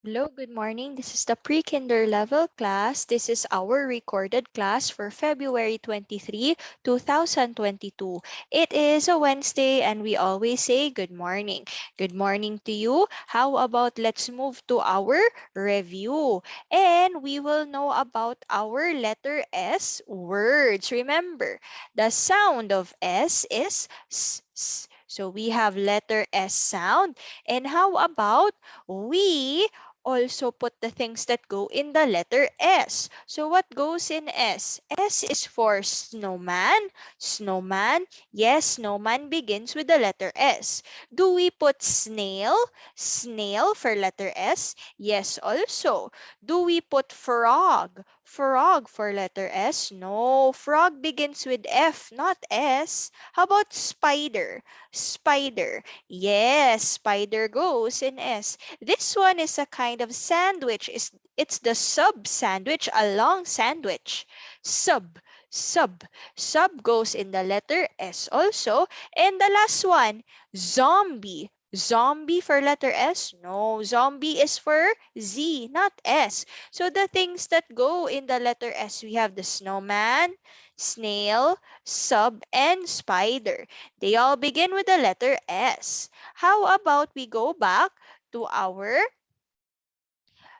Hello, good morning. This is the pre-kinder level class. This is our recorded class for February 23, 2022. It is a Wednesday and we always say good morning. Good morning to you. How about let's move to our review and we will know about our letter S words. Remember, the sound of S is S. S. So we have letter S sound. And how about we also put the things that go in the letter S. So what goes in S? S is for snowman. Snowman. Yes, snowman begins with the letter S. Do we put snail? Snail for letter S? Yes, also. Do we put frog? Frog for letter S? No, frog begins with F, not S. How about spider? Spider. Yes, spider goes in S. This one is a kind of sandwich. It's the sub sandwich, a long sandwich. Sub, sub. Sub goes in the letter S also. And the last one, zombie. Zombie for letter S? No, zombie is for Z, not S. So the things that go in the letter S, we have the snowman, snail, sub, and spider. They all begin with the letter S. How about we go back to our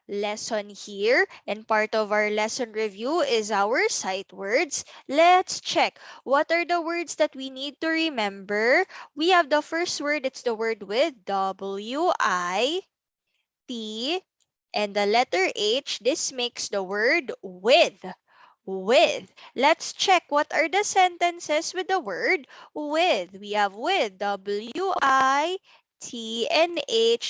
lesson here, and part of our lesson review is our sight words. Let's check what are the words that we need to remember. We have the first word, it's the word with W-I-T and the letter H. This makes the word with. With. Let's check what are the sentences with the word with. We have with, W-I-T-N-H,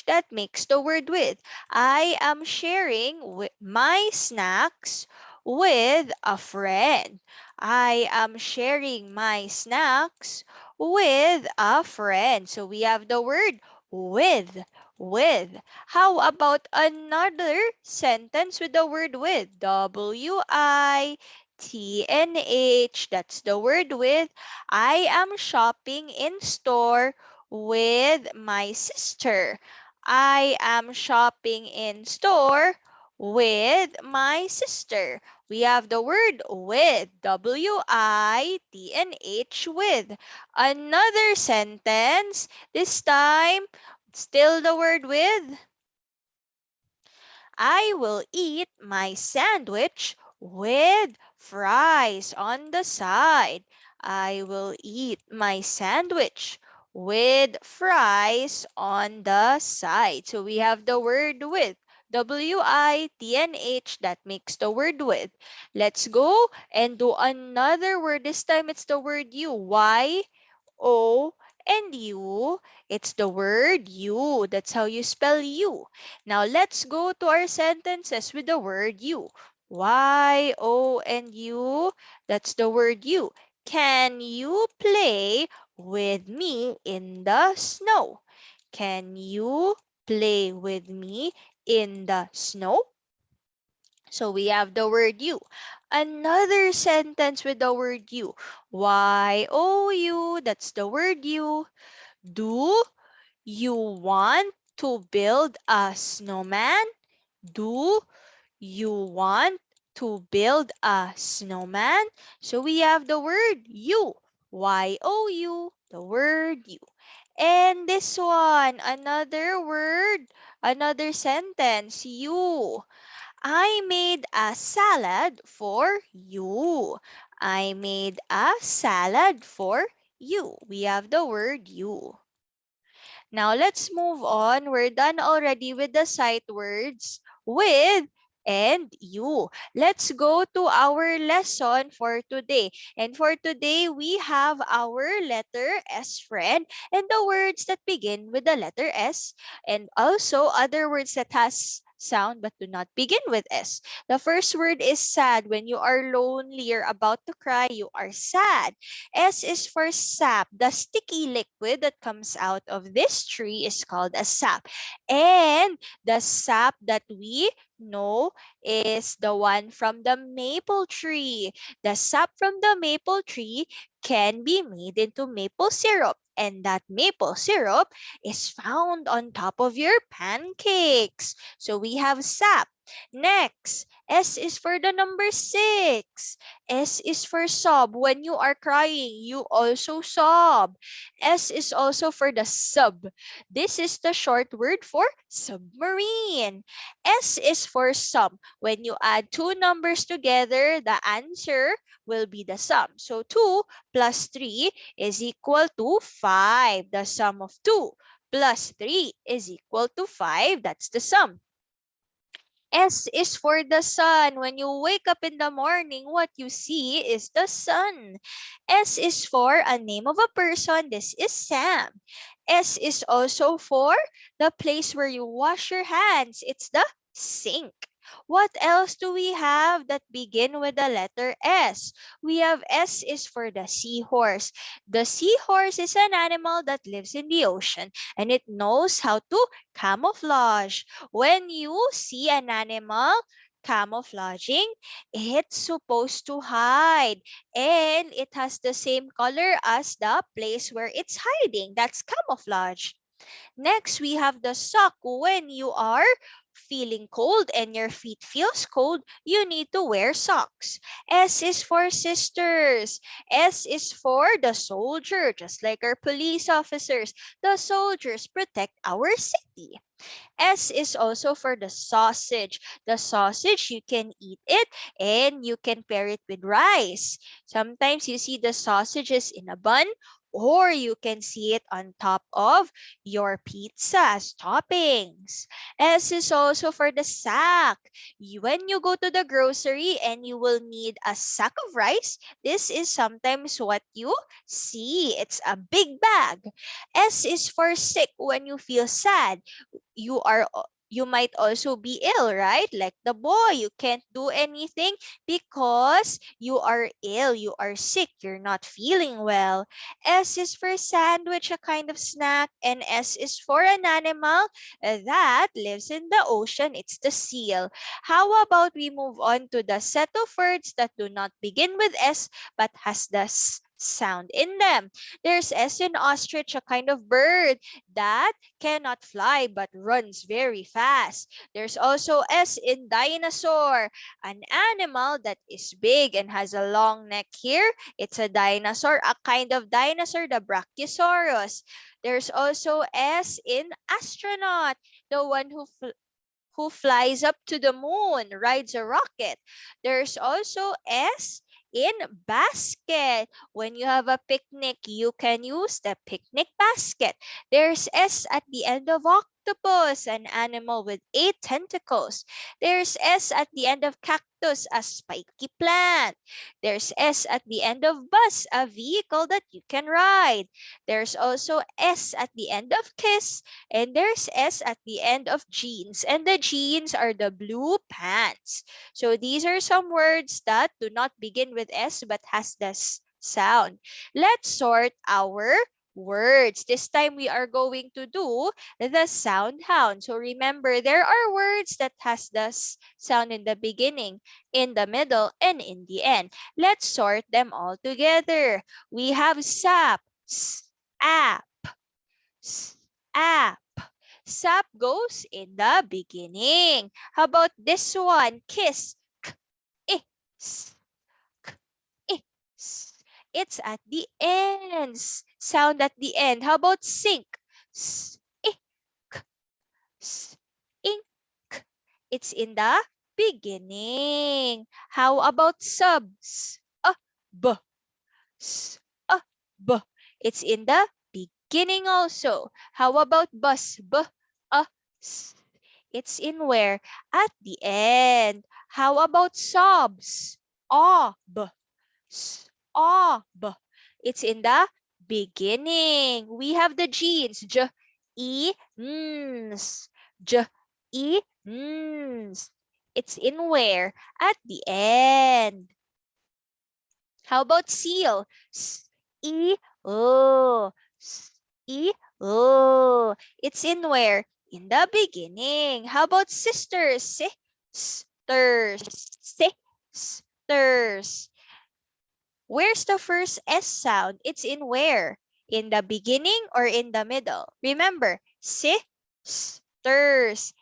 that makes the word with. I am sharing my snacks with a friend. I am sharing my snacks with a friend. So we have the word with. With. How about another sentence with the word with? W-I-T-N-H. That's the word with. I am shopping in store with my sister. I am shopping in store with my sister. We have the word with. W-I-T-N-H with. Another sentence. This time, still the word with. I will eat my sandwich with fries on the side. I will eat my sandwich with fries on the side. So we have the word with. W-I-T-N-H, that makes the word with. Let's go and do another word. This time it's the word you. Y-O and you. It's the word you. That's how you spell you. Now let's go to our sentences with the word you. Y, O, and U. That's the word you. Can you play with me in the snow? Can you play with me in the snow? So we have the word you. Another sentence with the word you. Y, O, U. That's the word you. Do you want to build a snowman? Do you want to build a snowman? So we have the word you. Y-O-U, the word you. And this one, another word, another sentence, you. I made a salad for you. I made a salad for you. We have the word you. Now let's move on. We're done already with the sight words with and you. Let's go to our lesson for today. And for today, we have our letter S friend and the words that begin with the letter S and also other words that has sound but do not begin with S. The first word is sad. When you are lonely, you're about to cry, you are sad. S is for sap. The sticky liquid that comes out of this tree is called a sap. And the sap that we No, is the one from the maple tree. The sap from the maple tree can be made into maple syrup, and that maple syrup is found on top of your pancakes. So we have sap. Next, S is for the number 6. S is for sob. When you are crying, you also sob. S is also for the sub. This is the short word for submarine. S is for sum. When you add two numbers together, the answer will be the sum. So 2 plus 3 is equal to 5. The sum of 2 plus 3 is equal to 5. That's the sum. S is for the sun. When you wake up in the morning, what you see is the sun. S is for a name of a person. This is Sam. S is also for the place where you wash your hands. It's the sink. What else do we have that begin with the letter S? We have S is for the seahorse. The seahorse is an animal that lives in the ocean and it knows how to camouflage. When you see an animal camouflaging, it's supposed to hide. And it has the same color as the place where it's hiding. That's camouflage. Next, we have the sock. When you are feeling cold and your feet feels cold, you need to wear socks. S is for sisters. S is for the soldier, just like our police officers. The soldiers protect our city. S is also for the sausage. The sausage, you can eat it and you can pair it with rice. Sometimes you see the sausages in a bun or you can see it on top of your pizza as toppings. S is also for the sack. When you go to the grocery and you will need a sack of rice, this is sometimes what you see. It's a big bag. S is for sick. When you feel sad, you might also be ill, right? Like the boy, you can't do anything because you are ill, you are sick, you're not feeling well. S is for sandwich, a kind of snack, and S is for an animal that lives in the ocean. It's the seal. How about we move on to the set of words that do not begin with S but has the sound in them? There's S in ostrich, a kind of bird that cannot fly but runs very fast. There's also S in dinosaur, an animal that is big and has a long neck here. It's a dinosaur, a kind of dinosaur, the Brachiosaurus. There's also S in astronaut, the one who flies up to the moon, rides a rocket. There's also S in basket. When you have a picnic, you can use the picnic basket. There's S at the end of octopus, an animal with 8 tentacles. There's S at the end of cactus, a spiky plant. There's S at the end of bus, a vehicle that you can ride. There's also S at the end of kiss, and there's S at the end of jeans. And the jeans are the blue pants. So these are some words that do not begin with S but has this sound. Let's sort our words. This time we are going to do the sound hound. So remember, there are words that has the sound in the beginning, in the middle, and in the end. Let's sort them all together. We have sap, app, app. Sap goes in the beginning. How about this one? Kiss. K, I, s, k, I, s. It's at the ends. Sound at the end. How about sink? S, I, k, s, ink. It's in the beginning. How about subs? B, s, b. It's in the beginning also. How about bus? S. It's in where? At the end. How about sobs? B, sob. It's in the beginning. We have the genes. E, ns. E, ns. It's in where? At the end. How about seal? E, o. E, o. It's in where? In the beginning. How about sisters? Stirs. Stirs. Where's the first S sound? It's in where? In the beginning or in the middle? Remember, stirs. Stirs.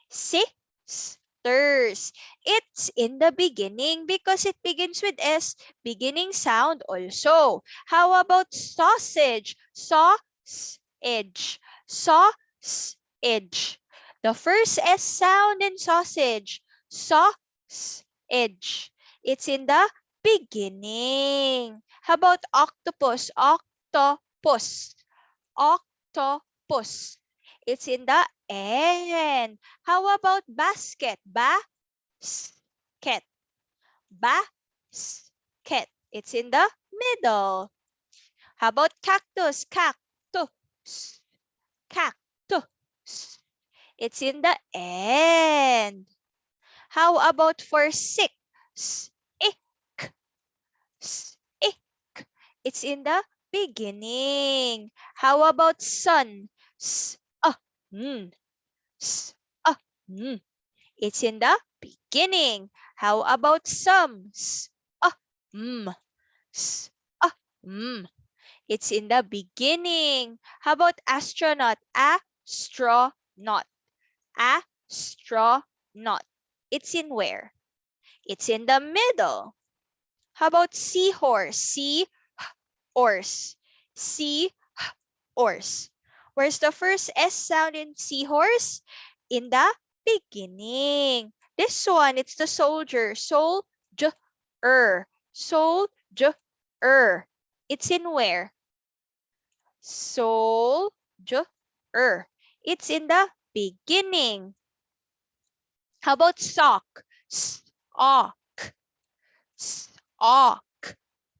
It's in the beginning because it begins with S, beginning sound also. How about sausage? Sausage. Sausage. The first S sound in sausage. Sausage. It's in the beginning. How about octopus? Octopus. Octopus. It's in the end. How about basket? Basket. Basket. It's in the middle. How about cactus? Cactus. Cactus. It's in the end. How about for sick? Sick. Sick. It's in the beginning. How about sun? Sun. Sun. It's in the beginning. How about some? Mm. Mm. It's in the beginning. How about astronaut? Astronaut. Astronaut. It's in where? It's in the middle. How about seahorse? Seahorse. Seahorse. Where's the first S sound in seahorse? In the beginning. This one, it's the soldier. Soldier. Soldier. It's in where? Soldier. It's in the beginning. How about sock? Sock. Sock.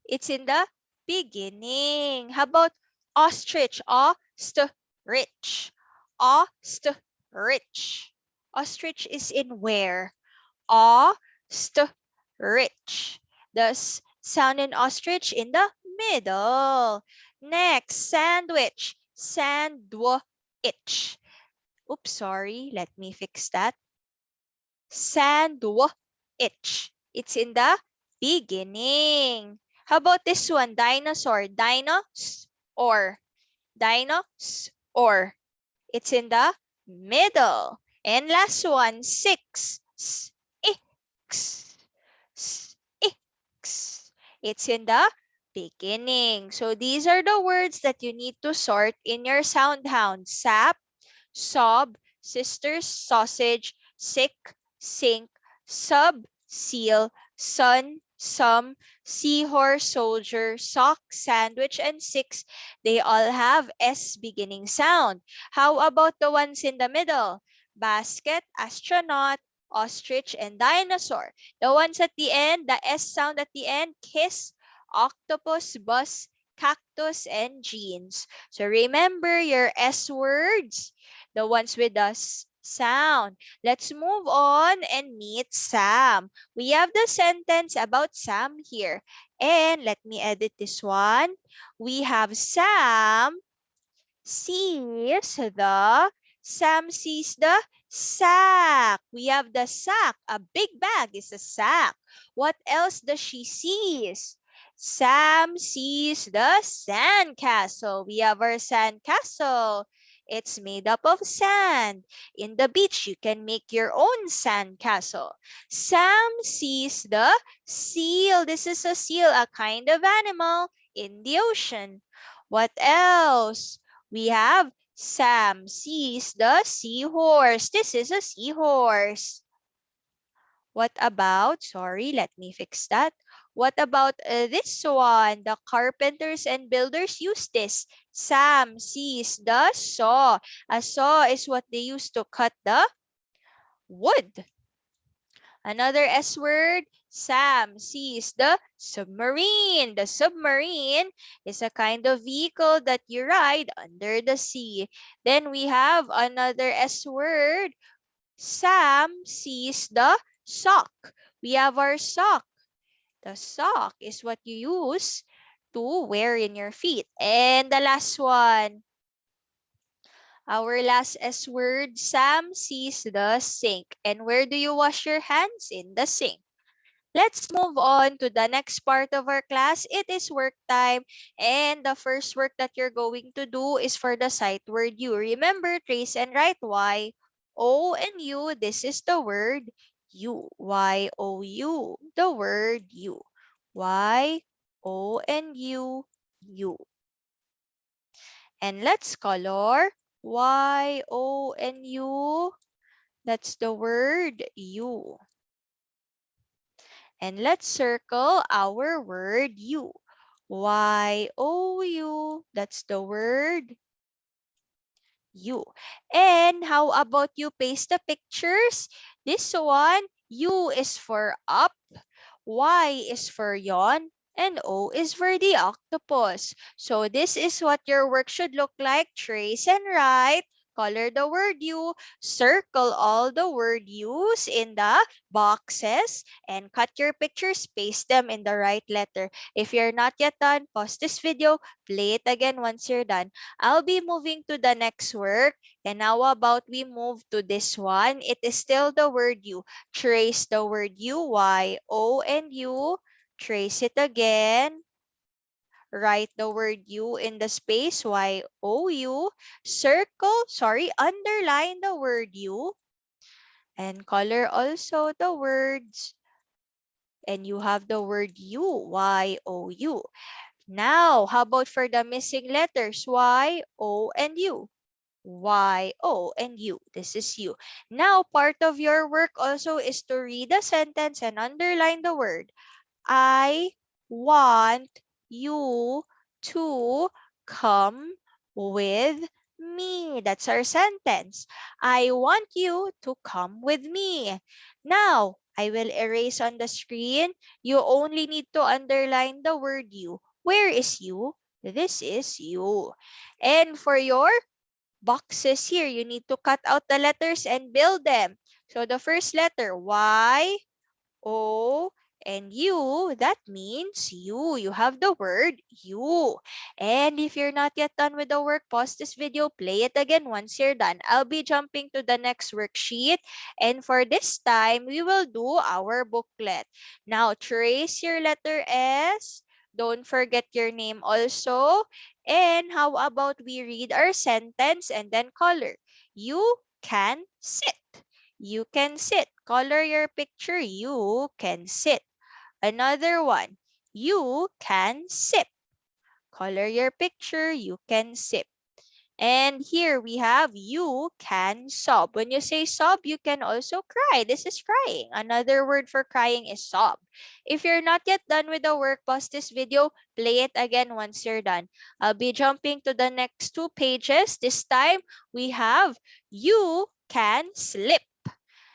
It's in the beginning. How about ostrich? Ostrich. Ostrich. Ostrich is in where? Ostrich. The sound in ostrich in the middle. Next, sandwich. Sandwich. Oops, sorry. Let me fix that. Sandwich. It's in the beginning. How about this one? Dinosaur. Dinosaur. Dinosaur. It's in the middle. And last one, six. Six. Six. It's in the beginning. So these are the words that you need to sort in your sound hound. Sap, sob, sisters, sausage, sick, sink, sub, seal, sun, some, seahorse, soldier, sock, sandwich, and six. They all have S beginning sound. How about the ones in the middle? Basket, astronaut, ostrich, and dinosaur. The ones at the end, the S sound at the end, kiss, octopus, bus, cactus, and jeans. So remember your S words, the ones with the sound. Let's move on and meet Sam. We have the sentence about Sam here. And let me edit this one. We have Sam sees the sack. We have the sack. A big bag is a sack. What else does she see? Sam sees the sandcastle. We have our sandcastle. It's made up of sand. In the beach, you can make your own sandcastle. Sam sees the seal. This is a seal, a kind of animal in the ocean. What else? We have Sam sees the seahorse. This is a seahorse. What about, sorry, let me fix that. What about this one? The carpenters and builders use this. Sam sees the saw. A saw is what they use to cut the wood. Another S word, Sam sees the submarine. The submarine is a kind of vehicle that you ride under the sea. Then we have another S word, Sam sees the sock. We have our sock. The sock is what you use to wear in your feet. And the last one, Our last S word, Sam sees the sink. And where do you wash your hands? In the sink. Let's move on to the next part of our class. It is work time. And the first work that you're going to do is for the sight word you. Remember, trace and write Y, O, and U. This is the word you. Y-O-U. The word you. Y-O-N-U. You. And let's color Y-O-N-U. That's the word you. And let's circle our word you. Y-O-U. That's the word you. And how about you paste the pictures? This one, U is for up, Y is for yawn, and O is for the octopus. So this is what your work should look like. Trace and write. Color the word you, circle all the word use in the boxes, and cut your pictures, paste them in the right letter. If you're not yet done, pause this video, play it again once you're done. I'll be moving to the next work. And now about we move to this one. It is still the word you. Trace the word you, Y-O-N-U. Trace it again. Write the word you in the space, Y-O-U. Underline the word you. And color also the words. And you have the word you, Y-O-U. Now, how about for the missing letters, Y, O, and U? Y, O, and U. This is you. Now, part of your work also is to read the sentence and underline the word. I want you to come with me. That's our sentence. I want you to come with me. Now, I will erase on the screen. You only need to underline the word you. Where is you? This is you. And for your boxes here, you need to cut out the letters and build them. So the first letter, Y, O, and U, that means you. You have the word you. And if you're not yet done with the work, pause this video, play it again once you're done. I'll be jumping to the next worksheet. And for this time, we will do our booklet. Now, trace your letter S. Don't forget your name also. And how about we read our sentence and then color? You can sit. You can sit. Color your picture. You can sit. Another one. You can sip. Color your picture. You can sip. And here we have you can sob. When you say sob, you can also cry. This is crying. Another word for crying is sob. If you're not yet done with the work, pause this video, play it again once you're done. I'll be jumping to the next two pages. This time we have you can slip.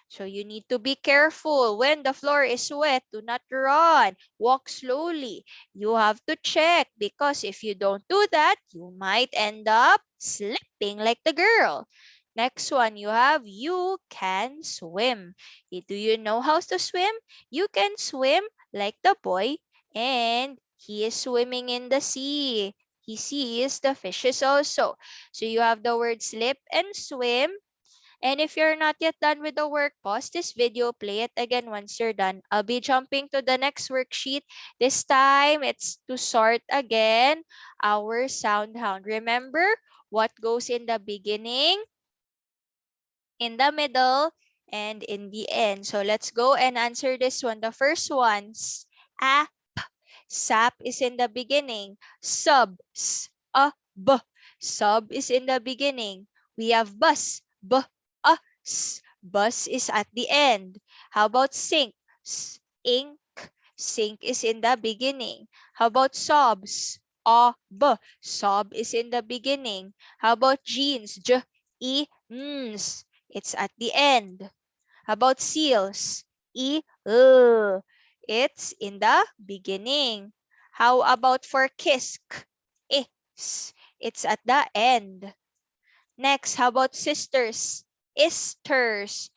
So you need to be careful. When the floor is wet, do not run. Walk slowly. You have to check because if you don't do that, you might end up slipping like the girl. Next one, you have you can swim. Do you know how to swim? You can swim like the boy, and he is swimming in the sea. He sees the fishes also. So you have the word slip and swim. And if you're not yet done with the work, pause this video, play it again once you're done. I'll be jumping to the next worksheet. This time, it's to sort again our sound hound. Remember what goes in the beginning, in the middle, and in the end. So let's go and answer this one. The first one's a. Sap is in the beginning. Sub, b. Sub is in the beginning. We have bus, s. Bus is at the end. How about sink? Ink. Sink is in the beginning. How about sobs? B. Sob is in the beginning. How about jeans? Ns. It's at the end. How about seals? It's in the beginning. How about for kiss? It's at the end. Next, how about sisters? Isters.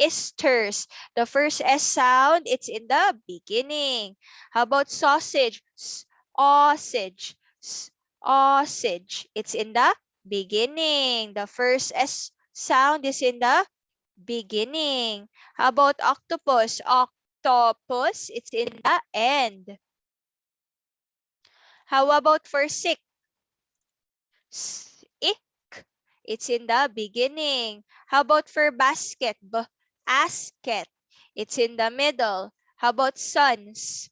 Isters. The first S sound, it's in the beginning. How about sausage? Sausage. Sausage. It's in the beginning. The first S sound is in the beginning. How about octopus? Octopus, it's in the end. How about for sick? Ik, it's in the beginning. How about for basket? Basket, it's in the middle. How about sons?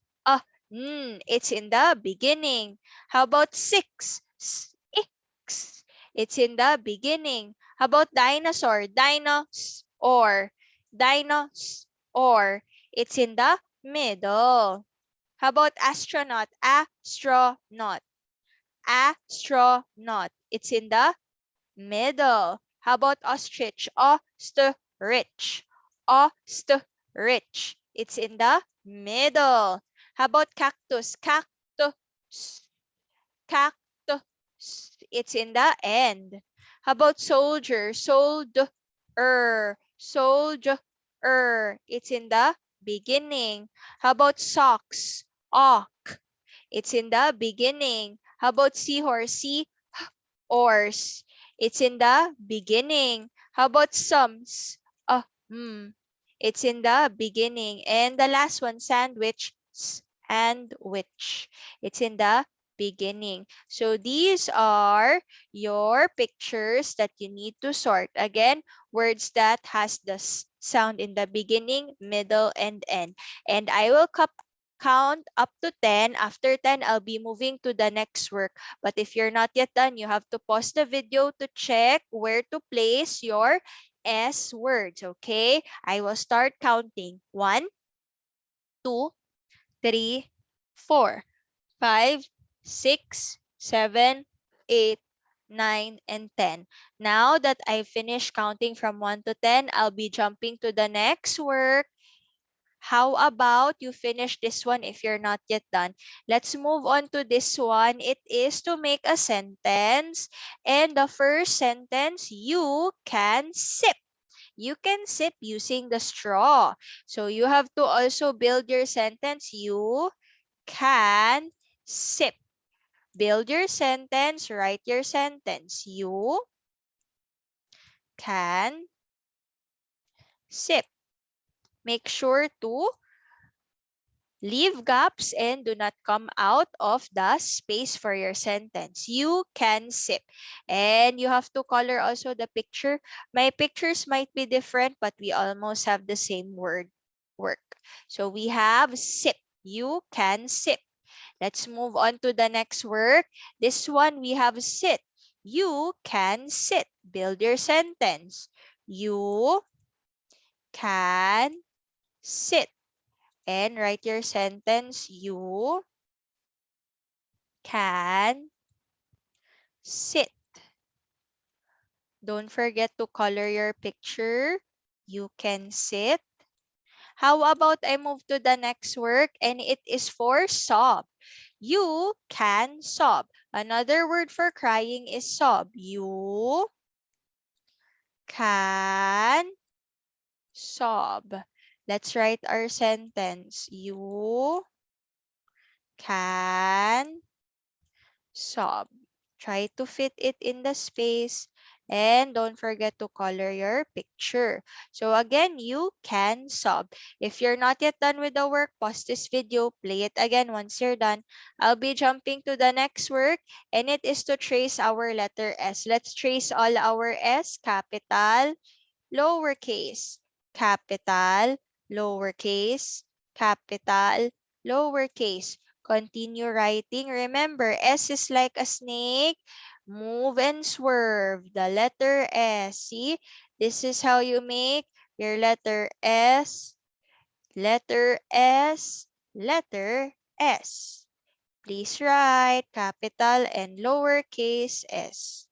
It's in the beginning. How about six? Six, it's in the beginning. How about dinosaur? Dinos or dinos or it's in the middle. How about astronaut? Astronaut. Astronaut. It's in the middle. How about ostrich? Ostrich. Ostrich. It's in the middle. How about cactus? Cactus. Cactus. It's in the end. How about soldier? Soldier. Soldier. It's in the beginning. How about socks? Ock. It's in the beginning. How about seahorse? Seahorse. It's in the beginning. How about sums? It's in the beginning. And the last one, sandwich. Sandwich. It's in the beginning. So these are your pictures that you need to sort. Again, words that has the sound in the beginning, middle, and end. And I will count up to 10. After 10, I'll be moving to the next work. But if you're not yet done, you have to pause the video to check where to place your S words, okay? I will start counting. 1, 2, 3, 4, 5, 6, 7, 8, 9, and 10. Now that I've finished counting from 1 to 10, I'll be jumping to the next work. How about you finish this one if you're not yet done? Let's move on to this one. It is to make a sentence. And the first sentence, you can sip. You can sip using the straw. So you have to also build your sentence. You can sip. Build your sentence. Write your sentence. You can sip. Make sure to leave gaps and do not come out of the space for your sentence. You can sip. And you have to color also the picture. My pictures might be different, but we almost have the same word work. So we have sip. You can sip. Let's move on to the next work. This one we have sit. You can sit. Build your sentence. You can sit. And write your sentence. You can sit. Don't forget to color your picture. You can sit. How about I move to the next work and it is for sob. You can sob. Another word for crying is sob. You can sob. Let's write our sentence. You can sob. Try to fit it in the space and don't forget to color your picture. So again, you can sob. If you're not yet done with the work, pause this video, play it again once you're done. I'll be jumping to the next work and it is to trace our letter S. Let's trace all our S, capital, lowercase, capital, lowercase, capital, lowercase. Continue writing. Remember, S is like a snake. Move and swerve. The letter S. See, this is how you make your letter S, letter S, letter S. Please write capital and lowercase s.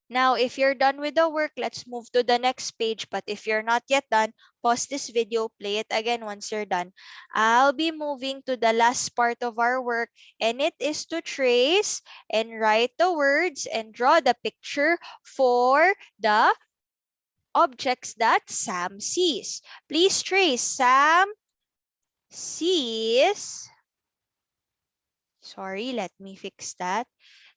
Now, if you're done with the work, let's move to the next page. But if you're not yet done, pause this video, play it again once you're done. I'll be moving to the last part of our work, and it is to trace and write the words and draw the picture for the objects that Sam sees. Please trace. Sam sees Sorry, let me fix that.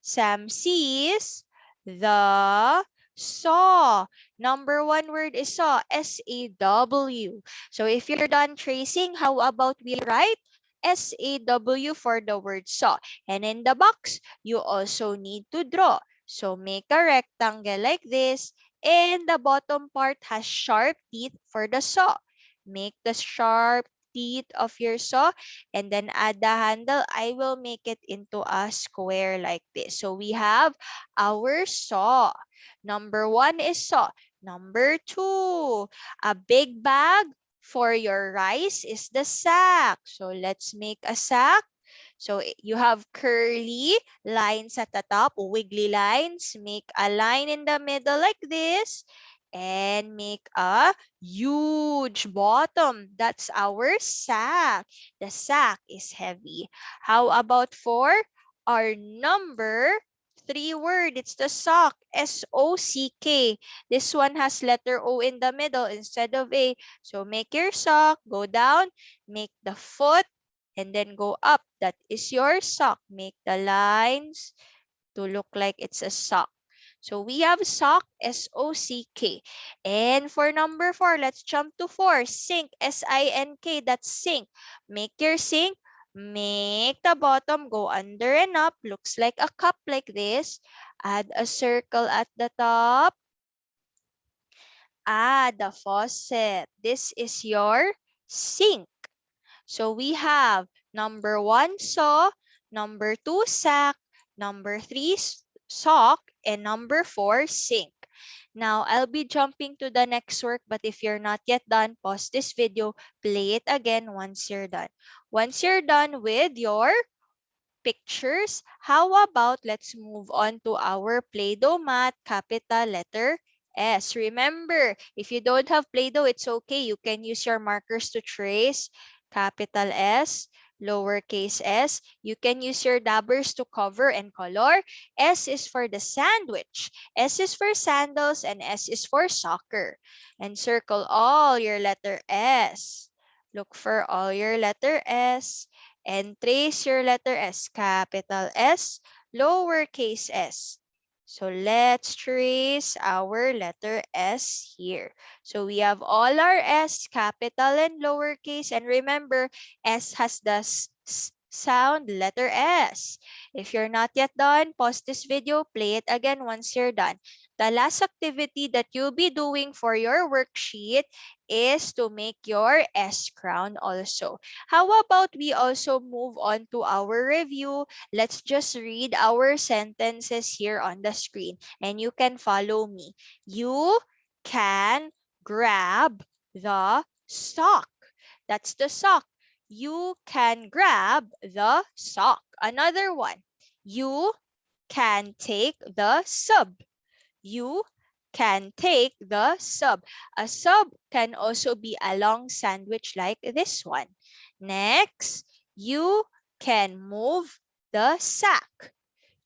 Sam sees the saw. Number one word is saw, S-A-W. So if you're done tracing, how about we write S-A-W for the word saw? And in the box, you also need to draw. So make a rectangle like this, and the bottom part has sharp teeth for the saw. Make the sharp teeth of your saw and then add the handle. I will make it into a square like this. So we have our saw. Number one is saw. Number two, a big bag for your rice is the sack. So let's make a sack. So you have curly lines at the top, wiggly lines. Make a line in the middle like this and make a huge bottom. That's our sack. The sack is heavy. How about for our number three word? It's the sock. S-O-C-K. This one has letter O in the middle instead of A. So make your sock, go down, make the foot, and then go up. That is your sock. Make the lines to look like it's a sock. So we have sock, S-O-C-K. And for number four, let's jump to four. Sink, S-I-N-K. That's sink. Make your sink. Make the bottom go under and up. Looks like a cup like this. Add a circle at the top. Add the faucet. This is your sink. So we have number one, saw, number two, sack, number three, sock, and number four, sink. Now, I'll be jumping to the next work, but if you're not yet done, pause this video, play it again once you're done. Once you're done with your pictures, how about let's move on to our Play-Doh mat, capital letter S. Remember, if you don't have Play-Doh, it's okay. You can use your markers to trace capital S, lowercase s. You can use your dabbers to cover and color. S is for the sandwich. S is for sandals, and S is for soccer. And circle all your letter S. Look for all your letter S and trace your letter S, capital S, lowercase s. So let's trace our letter S here. So we have all our S, capital and lowercase. And remember, S has the sound letter S. If you're not yet done, pause this video, play it again once you're done. The last activity that you'll be doing for your worksheet is to make your S crown also. How about we also move on to our review? Let's just read our sentences here on the screen and you can follow me. You can grab the sock. That's the sock. You can grab the sock. Another one. You can take the sub. You can take the sub. A sub can also be a long sandwich like this one. Next, you can move the sack.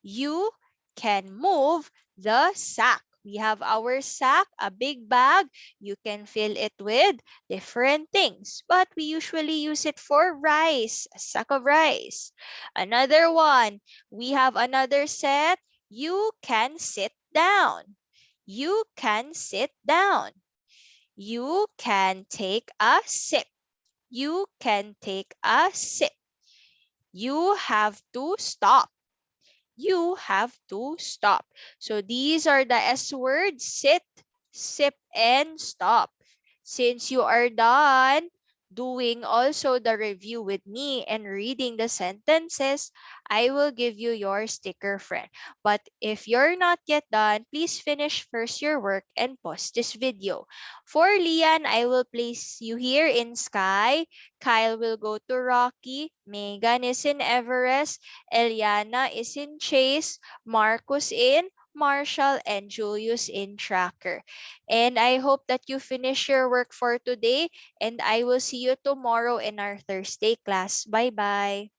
You can move the sack. We have our sack, a big bag. You can fill it with different things, but we usually use it for rice, a sack of rice. Another one, we have another set. You can sit down. You can sit down. You can take a sip. You can take a sip. You have to stop. You have to stop. So these are the S words: sit, sip, and stop. Since you are done doing also the review with me and reading the sentences, I will give you your sticker friend. But if you're not yet done, please finish first your work and pause this video. For Lian, I will place you here in Sky. Kyle will go to Rocky. Megan is in Everest. Eliana is in Chase. Marcus in Marshall, and Julius in Tracker. And I hope that you finish your work for today, and I will see you tomorrow in our Thursday class. Bye-bye.